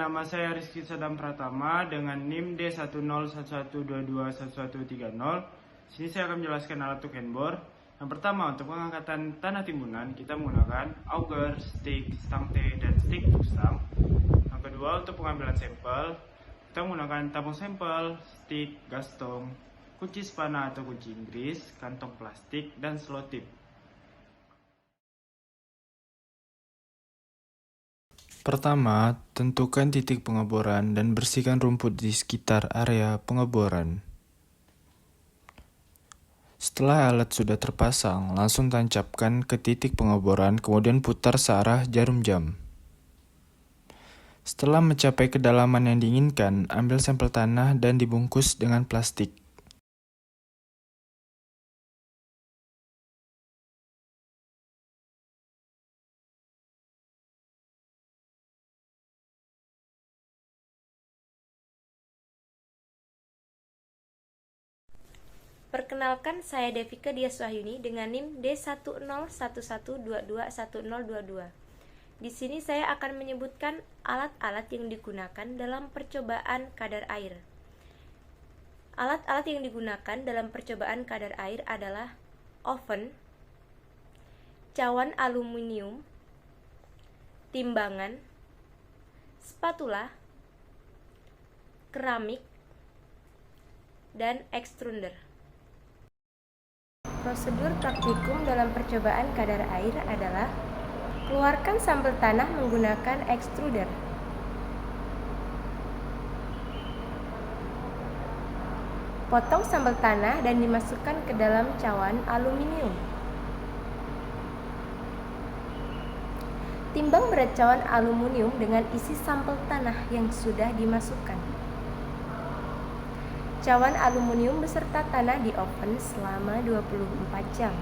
nama saya Rizky Sadam Pratama dengan NIM D1011221130. Sini saya akan menjelaskan alat tukang bor. Yang pertama, untuk pengangkatan tanah timbunan, kita menggunakan auger, stick, stang T, dan stick untuk stang. Yang kedua, untuk pengambilan sampel, kita menggunakan tabung sampel, stick, gas tong, kunci spana atau kunci Inggris, kantong plastik, dan selotip. Pertama, tentukan titik pengeboran dan bersihkan rumput di sekitar area pengeboran. Setelah alat sudah terpasang, langsung tancapkan ke titik pengeboran, kemudian putar searah jarum jam. Setelah mencapai kedalaman yang diinginkan, ambil sampel tanah dan dibungkus dengan plastik. Perkenalkan, saya Devika Dias Wahyuni dengan NIM D1011221022. Di sini saya akan menyebutkan alat-alat yang digunakan dalam percobaan kadar air. Alat-alat yang digunakan dalam percobaan kadar air adalah oven, cawan aluminium, timbangan, spatula, keramik, dan extruder. Prosedur praktikum dalam percobaan kadar air adalah keluarkan sampel tanah menggunakan extruder. Potong sampel tanah dan dimasukkan ke dalam cawan aluminium. Timbang berat cawan aluminium dengan isi sampel tanah yang sudah dimasukkan. Cawan aluminium beserta tanah di oven selama 24 jam.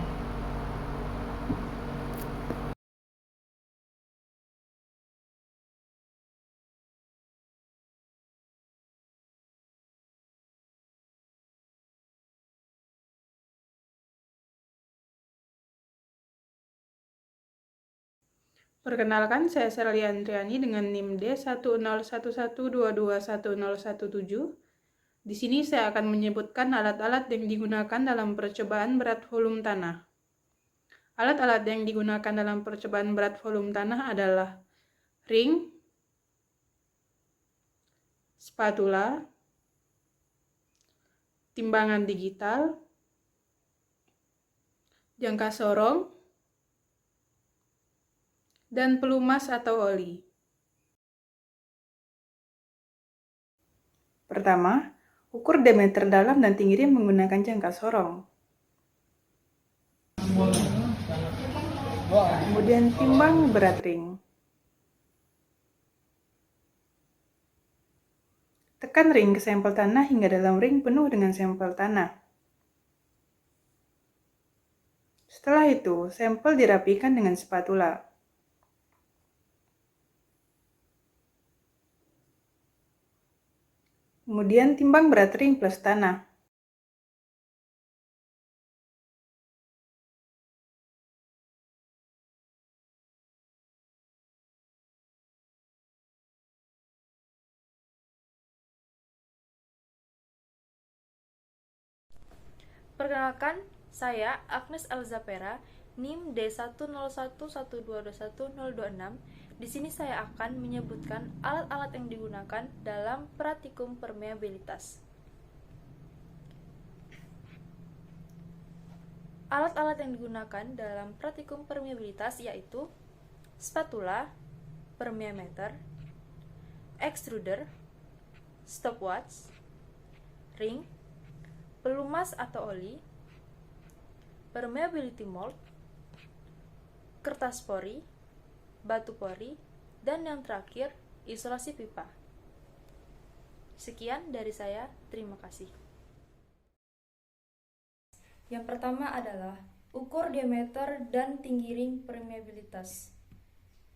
Perkenalkan, saya Sherly Andriani dengan NIM D1011221017. Di sini saya akan menyebutkan alat-alat yang digunakan dalam percobaan berat volume tanah. Alat-alat yang digunakan dalam percobaan berat volume tanah adalah ring, spatula, timbangan digital, jangka sorong, dan pelumas atau oli. Pertama, ukur diameter dalam dan tinggi ring menggunakan jangka sorong. Kemudian timbang berat ring. Tekan ring ke sampel tanah hingga dalam ring penuh dengan sampel tanah. Setelah itu, sampel dirapikan dengan spatula. Kemudian timbang berat ring plus tanah. Perkenalkan, saya Agnes Elzapera, NIM D1011221026. Di sini saya akan menyebutkan alat-alat yang digunakan dalam praktikum permeabilitas. Alat-alat yang digunakan dalam praktikum permeabilitas yaitu spatula, permeameter, extruder, stopwatch, ring, pelumas atau oli, permeability mold, kertas pori, batu pori, dan yang terakhir, isolasi pipa. Sekian dari saya, terima kasih. Yang pertama adalah ukur diameter dan tinggi ring permeabilitas.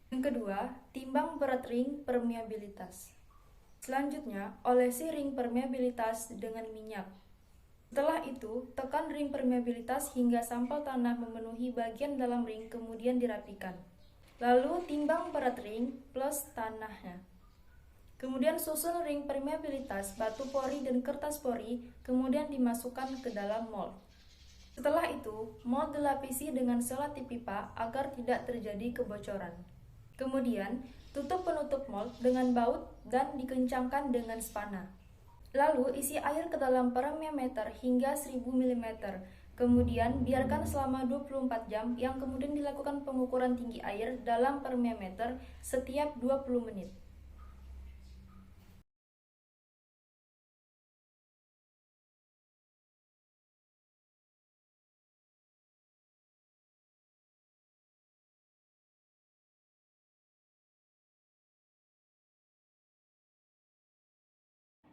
Yang kedua, timbang berat ring permeabilitas. Selanjutnya, olesi ring permeabilitas dengan minyak. Setelah itu, tekan ring permeabilitas hingga sampel tanah memenuhi bagian dalam ring, kemudian dirapikan. Lalu timbang berat ring plus tanahnya. Kemudian susun ring permeabilitas batu pori dan kertas pori, kemudian dimasukkan ke dalam mold. Setelah itu, mold dilapisi dengan selotip pipa agar tidak terjadi kebocoran. Kemudian, tutup penutup mold dengan baut dan dikencangkan dengan spana. Lalu, isi air ke dalam permeameter hingga 1000 mm. Kemudian, biarkan selama 24 jam yang kemudian dilakukan pengukuran tinggi air dalam permeameter setiap 20 menit.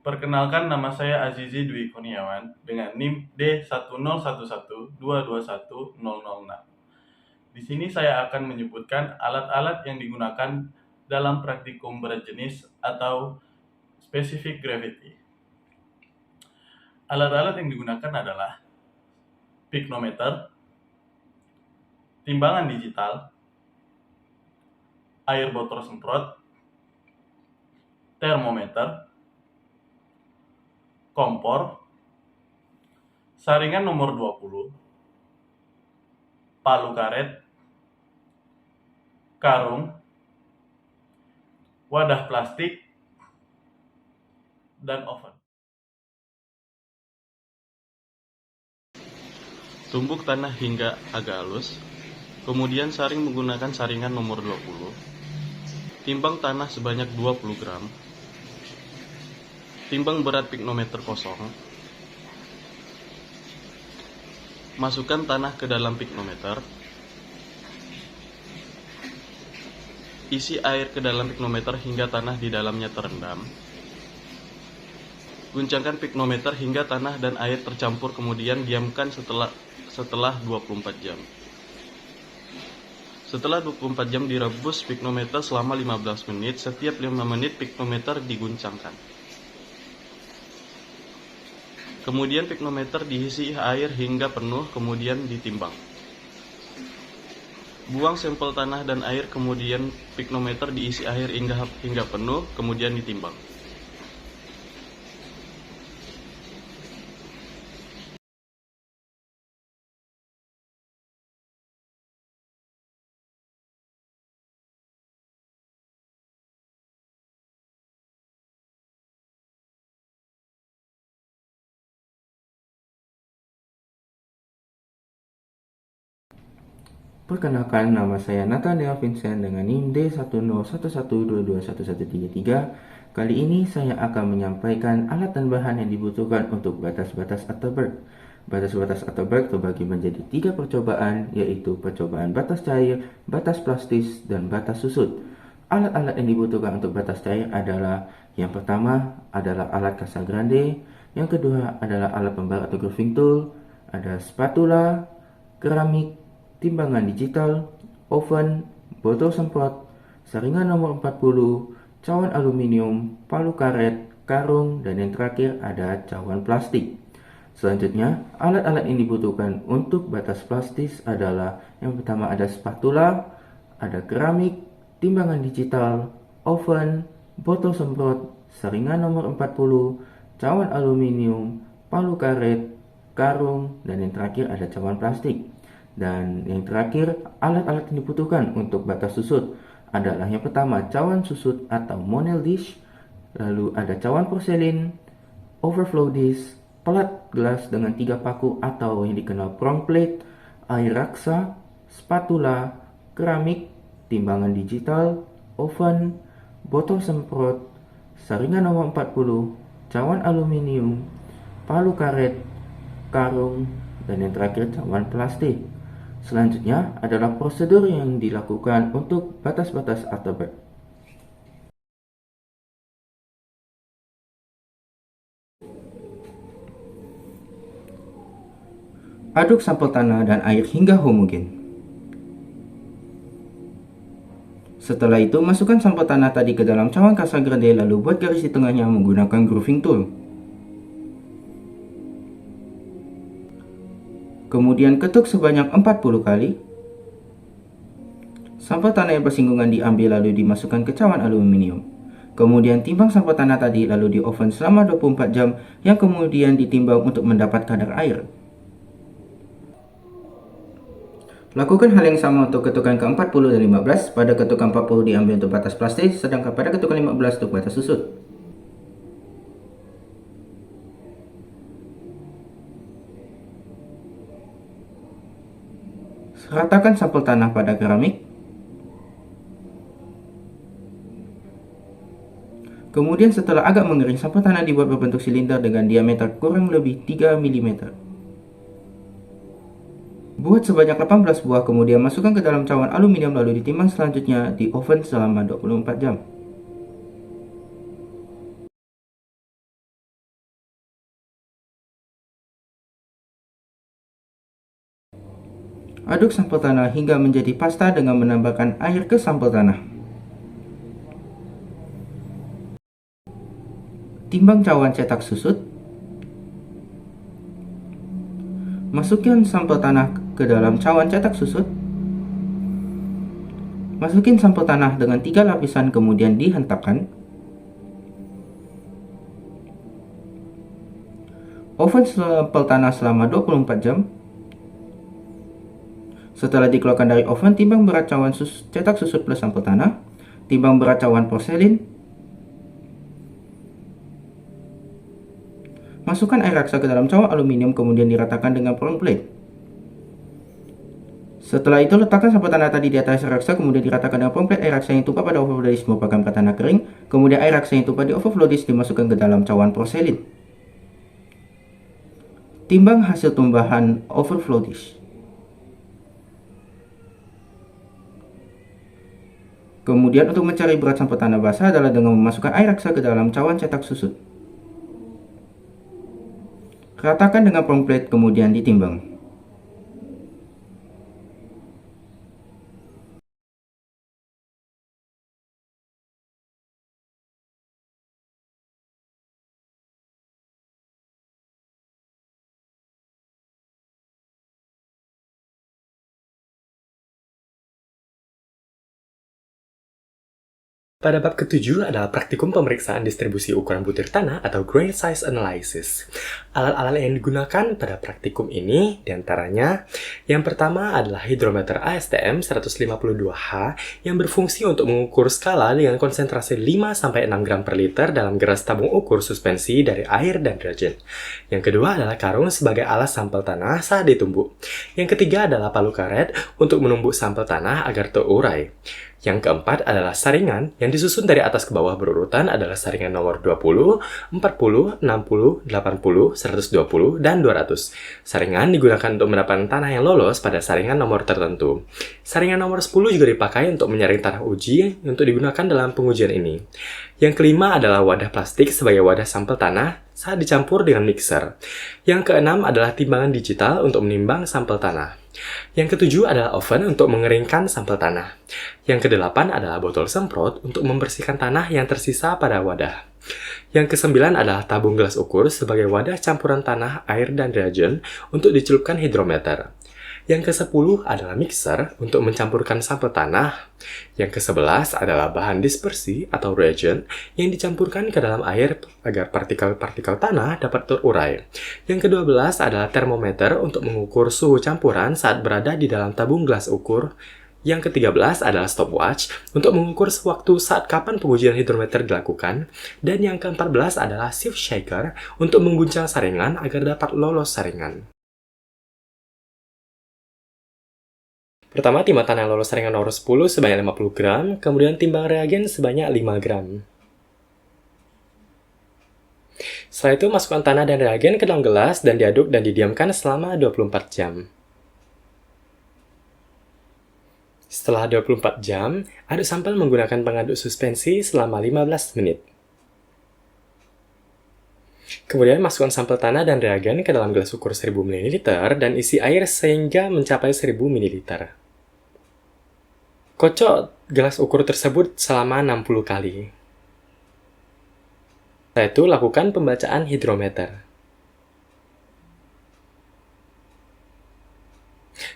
Perkenalkan, nama saya Azizi Dwi Kurniawan dengan NIM D10112212006. Di sini saya akan menyebutkan alat-alat yang digunakan dalam praktikum berat jenis atau specific gravity. Alat-alat yang digunakan adalah piknometer, timbangan digital, air botol semprot, termometer, kompor, saringan nomor 20, palu karet, karung, wadah plastik, dan oven. Tumbuk tanah hingga agak halus, kemudian saring menggunakan saringan nomor 20, timbang tanah sebanyak 20 gram, timbang berat piknometer kosong, masukkan tanah ke dalam piknometer, isi air ke dalam piknometer hingga tanah di dalamnya terendam, guncangkan piknometer hingga tanah dan air tercampur, kemudian diamkan setelah 24 jam. Setelah 24 jam direbus piknometer selama 15 menit, setiap 5 menit piknometer diguncangkan. Kemudian piknometer diisi air hingga penuh, kemudian ditimbang. Buang sampel tanah dan air, kemudian piknometer diisi air hingga penuh, kemudian ditimbang. Perkenalkan, nama saya Nathaniel Vincent dengan NIM D101122113. Kali ini saya akan menyampaikan alat dan bahan yang dibutuhkan untuk batas-batas Atterberg. Batas-batas Atterberg terbagi menjadi 3 percobaan, yaitu percobaan batas cair, batas plastis, dan batas susut. Alat-alat yang dibutuhkan untuk batas cair adalah, yang pertama adalah alat Casagrande, yang kedua adalah alat pembarat atau grooving tool, ada spatula, keramik, timbangan digital, oven, botol semprot, saringan nomor 40, cawan aluminium, palu karet, karung, dan yang terakhir ada cawan plastik. Selanjutnya, alat-alat yang dibutuhkan untuk batas plastis adalah, yang pertama ada spatula, ada keramik, timbangan digital, oven, botol semprot, saringan nomor 40, cawan aluminium, palu karet, karung, dan yang terakhir ada cawan plastik. Dan yang terakhir, alat-alat yang dibutuhkan untuk batas susut adalah, yang pertama cawan susut atau Monel dish, lalu ada cawan porselin, overflow dish, pelat gelas dengan 3 paku atau yang dikenal prong plate, air raksa, spatula, keramik, timbangan digital, oven, botol semprot, saringan nomor 40, cawan aluminium, palu karet, karung, dan yang terakhir cawan plastik. Selanjutnya adalah prosedur yang dilakukan untuk batas-batas Atterberg. Aduk sampel tanah dan air hingga homogen. Setelah itu, masukkan sampel tanah tadi ke dalam cawan Casagrande, lalu buat garis di tengahnya menggunakan grooving tool. Kemudian ketuk sebanyak 40 kali. Sampel tanah yang bersinggungan diambil lalu dimasukkan ke cawan aluminium. Kemudian timbang sampel tanah tadi lalu di oven selama 24 jam yang kemudian ditimbang untuk mendapat kadar air. Lakukan hal yang sama untuk ketukan ke-40 dan 15. Pada ketukan 40 diambil untuk batas plastik, sedangkan pada ketukan 15 untuk batas susut. Ratakan sampel tanah pada keramik. Kemudian setelah agak mengering, sampel tanah dibuat berbentuk silinder dengan diameter kurang lebih 3 mm. Buat sebanyak 18 buah, kemudian masukkan ke dalam cawan aluminium lalu ditimbang selanjutnya di oven selama 24 jam. Aduk sampel tanah hingga menjadi pasta dengan menambahkan air ke sampel tanah. Timbang cawan cetak susut. Masukkan sampel tanah ke dalam cawan cetak susut. Masukin sampel tanah dengan 3 lapisan kemudian dihentakkan. Oven sampel tanah selama 24 jam. Setelah dikeluarkan dari oven, timbang berat cawan cetak susut plus sampel tanah. Timbang berat cawan porselin. Masukkan air raksa ke dalam cawan aluminium kemudian diratakan dengan prong plate. Setelah itu letakkan sampel tanah tadi di atas air raksa kemudian diratakan dengan prong plate. Air raksa yang tumpah pada overflow dish merupakan tanah kering. Kemudian air raksa yang tumpah di overflow dish dimasukkan ke dalam cawan porselin. Timbang hasil tumbahan overflow dish. Kemudian untuk mencari berat sampel tanah basah adalah dengan memasukkan air raksa ke dalam cawan cetak susut. Ratakan dengan prong plate kemudian ditimbang. Pada bab ke-7 adalah praktikum pemeriksaan distribusi ukuran butir tanah atau grain size analysis. Alat-alat yang digunakan pada praktikum ini diantaranya yang pertama adalah hidrometer ASTM 152H yang berfungsi untuk mengukur skala dengan konsentrasi 5-6 gram per liter dalam geras tabung ukur suspensi dari air dan deterjen. Yang kedua adalah karung sebagai alat sampel tanah saat ditumbuk. Yang ketiga adalah palu karet untuk menumbuk sampel tanah agar terurai. Yang keempat adalah saringan yang disusun dari atas ke bawah berurutan adalah saringan nomor 20, 40, 60, 80, 120, dan 200. Saringan digunakan untuk mendapatkan tanah yang lolos pada saringan nomor tertentu. Saringan nomor 10 juga dipakai untuk menyaring tanah uji untuk digunakan dalam pengujian ini. Yang kelima adalah wadah plastik sebagai wadah sampel tanah saat dicampur dengan mixer. Yang keenam adalah timbangan digital untuk menimbang sampel tanah. Yang ketujuh adalah oven untuk mengeringkan sampel tanah. Yang kedelapan adalah botol semprot untuk membersihkan tanah yang tersisa pada wadah. Yang kesembilan adalah tabung gelas ukur sebagai wadah campuran tanah, air, dan reagen untuk dicelupkan hidrometer. Yang ke-10 adalah mixer untuk mencampurkan sampel tanah. Yang ke-11 adalah bahan dispersi atau reagent yang dicampurkan ke dalam air agar partikel-partikel tanah dapat terurai. Yang ke-12 adalah termometer untuk mengukur suhu campuran saat berada di dalam tabung gelas ukur. Yang ke-13 adalah stopwatch untuk mengukur sewaktu saat kapan pengujian hidrometer dilakukan. Dan yang ke-14 adalah sieve shaker untuk mengguncang saringan agar dapat lolos saringan. Pertama, timbang tanah yang lolos saringan nomor 10 sebanyak 50 gram, kemudian timbang reagen sebanyak 5 gram. Setelah itu, masukkan tanah dan reagen ke dalam gelas dan diaduk dan didiamkan selama 24 jam. Setelah 24 jam, aduk sampel menggunakan pengaduk suspensi selama 15 menit. Kemudian masukkan sampel tanah dan reagen ke dalam gelas ukur 1000 ml dan isi air sehingga mencapai 1000 ml. Kocok gelas ukur tersebut selama 60 kali. Setelah itu, lakukan pembacaan hidrometer.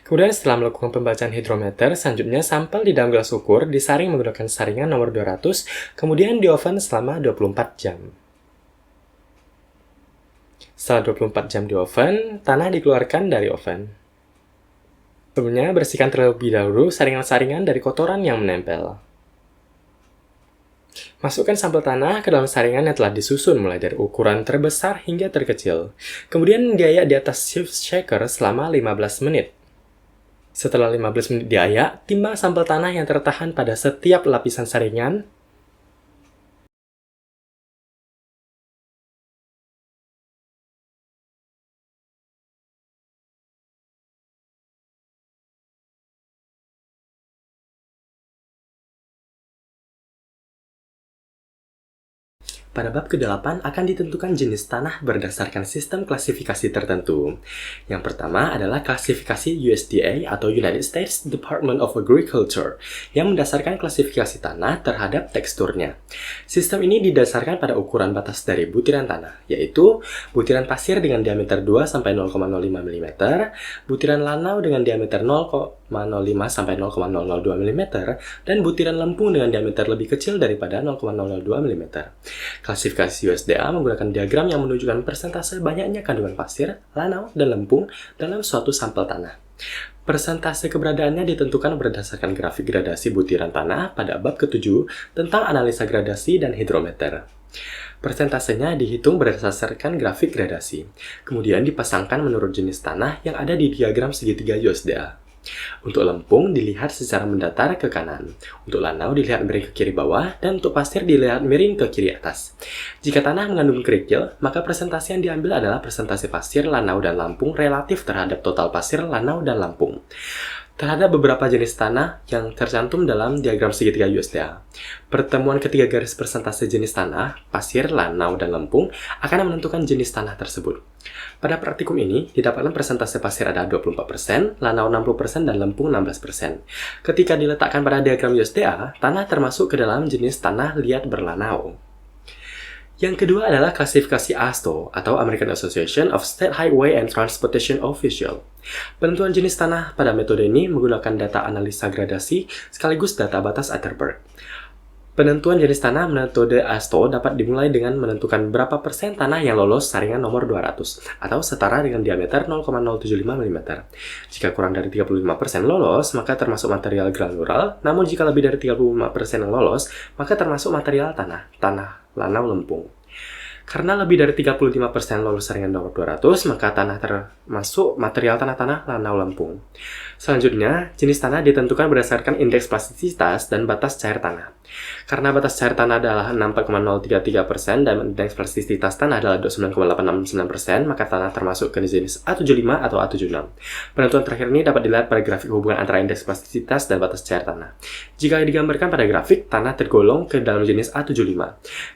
Kemudian setelah melakukan pembacaan hidrometer, selanjutnya sampel di dalam gelas ukur disaring menggunakan saringan nomor 200, kemudian di oven selama 24 jam. Setelah 24 jam di oven, tanah dikeluarkan dari oven. Sebelumnya, bersihkan terlebih dahulu saringan-saringan dari kotoran yang menempel. Masukkan sampel tanah ke dalam saringan yang telah disusun mulai dari ukuran terbesar hingga terkecil. Kemudian diayak di atas shift shaker selama 15 menit. Setelah 15 menit diayak, timbang sampel tanah yang tertahan pada setiap lapisan saringan. Pada bab ke-8 akan ditentukan jenis tanah berdasarkan sistem klasifikasi tertentu. Yang pertama adalah klasifikasi USDA atau United States Department of Agriculture yang mendasarkan klasifikasi tanah terhadap teksturnya. Sistem ini didasarkan pada ukuran batas dari butiran tanah, yaitu butiran pasir dengan diameter 2 sampai 0,05 mm, butiran lanau dengan diameter 0,05 sampai 0,002 mm, dan butiran lempung dengan diameter lebih kecil daripada 0,002 mm. Klasifikasi USDA menggunakan diagram yang menunjukkan persentase banyaknya kandungan pasir, lanau, dan lempung dalam suatu sampel tanah. Persentase keberadaannya ditentukan berdasarkan grafik gradasi butiran tanah pada bab ke-7 tentang analisa gradasi dan hidrometer. Persentasenya dihitung berdasarkan grafik gradasi, kemudian dipasangkan menurut jenis tanah yang ada di diagram segitiga USDA. Untuk lempung dilihat secara mendatar ke kanan, untuk lanau dilihat miring ke kiri bawah, dan untuk pasir dilihat miring ke kiri atas. Jika tanah mengandung kerikil, maka persentase yang diambil adalah persentase pasir, lanau, dan lampung relatif terhadap total pasir, lanau, dan lampung. Terhadap beberapa jenis tanah yang tercantum dalam diagram segitiga USDA. Pertemuan ketiga garis persentase jenis tanah, pasir, lanau, dan lempung akan menentukan jenis tanah tersebut. Pada praktikum ini, didapatkan persentase pasir ada 24%, lanau 60%, dan lempung 16%. Ketika diletakkan pada diagram USDA, tanah termasuk ke dalam jenis tanah liat berlanau. Yang kedua adalah klasifikasi AASTO atau American Association of State Highway and Transportation Official. Penentuan jenis tanah pada metode ini menggunakan data analisa gradasi sekaligus data batas Atterberg. Penentuan jenis tanah metode AASTO dapat dimulai dengan menentukan berapa persen tanah yang lolos saringan nomor 200 atau setara dengan diameter 0,075 mm. Jika kurang dari 35% lolos, maka termasuk material granular, namun jika lebih dari 35% yang lolos, maka termasuk material tanah lanau lempung. Karena lebih dari 35% lolos saringan nomor 200, maka tanah termasuk material tanah lanau lempung. Selanjutnya, jenis tanah ditentukan berdasarkan indeks plastisitas dan batas cair tanah. Karena batas cair tanah adalah 64,033% dan indeks plastisitas tanah adalah 29,869%, maka tanah termasuk ke jenis A75 atau A76. Penentuan terakhir ini dapat dilihat pada grafik hubungan antara indeks plastisitas dan batas cair tanah. Jika digambarkan pada grafik, tanah tergolong ke dalam jenis A75.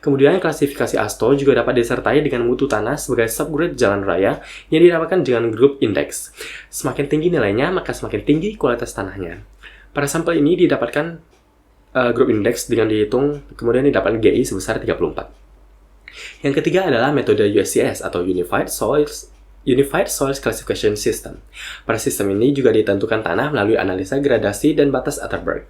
Kemudian, klasifikasi AASTO juga dapat disertai dengan mutu tanah sebagai subgrade jalan raya yang didapatkan dengan grup indeks. Semakin tinggi nilainya, maka semakin tinggi kualitas tanahnya. Pada sampel ini didapatkan grup indeks dengan dihitung, kemudian didapatkan GI sebesar 34. Yang ketiga adalah metode USCS atau Unified Soils Classification System. Pada sistem ini juga ditentukan tanah melalui analisa gradasi dan batas Atterberg.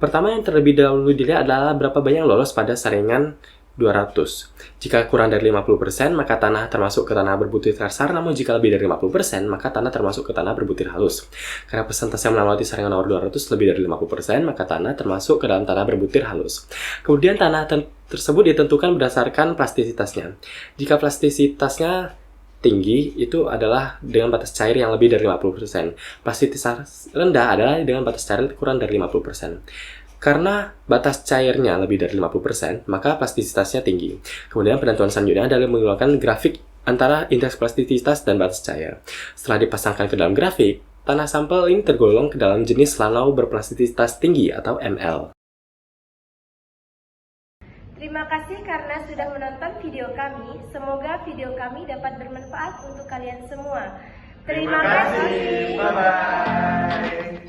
Pertama yang terlebih dahulu dilihat adalah berapa banyak lolos pada saringan 200. Jika kurang dari 50%, maka tanah termasuk ke tanah berbutir kasar, namun jika lebih dari 50%, maka tanah termasuk ke tanah berbutir halus. Karena persentase yang melewati saringan nomor 200 lebih dari 50%, maka tanah termasuk ke dalam tanah berbutir halus. Kemudian tanah tersebut ditentukan berdasarkan plastisitasnya. Jika plastisitasnya tinggi, itu adalah dengan batas cair yang lebih dari 50%. Plastisitas rendah adalah dengan batas cair kurang dari 50%. Karena batas cairnya lebih dari 50%, maka plastisitasnya tinggi. Kemudian penentuan selanjutnya adalah menggunakan grafik antara indeks plastisitas dan batas cair. Setelah dipasangkan ke dalam grafik, tanah sampel ini tergolong ke dalam jenis lanau berplastisitas tinggi atau ML. Terima kasih karena sudah menonton video kami. Semoga video kami dapat bermanfaat untuk kalian semua. Terima kasih. Bye-bye.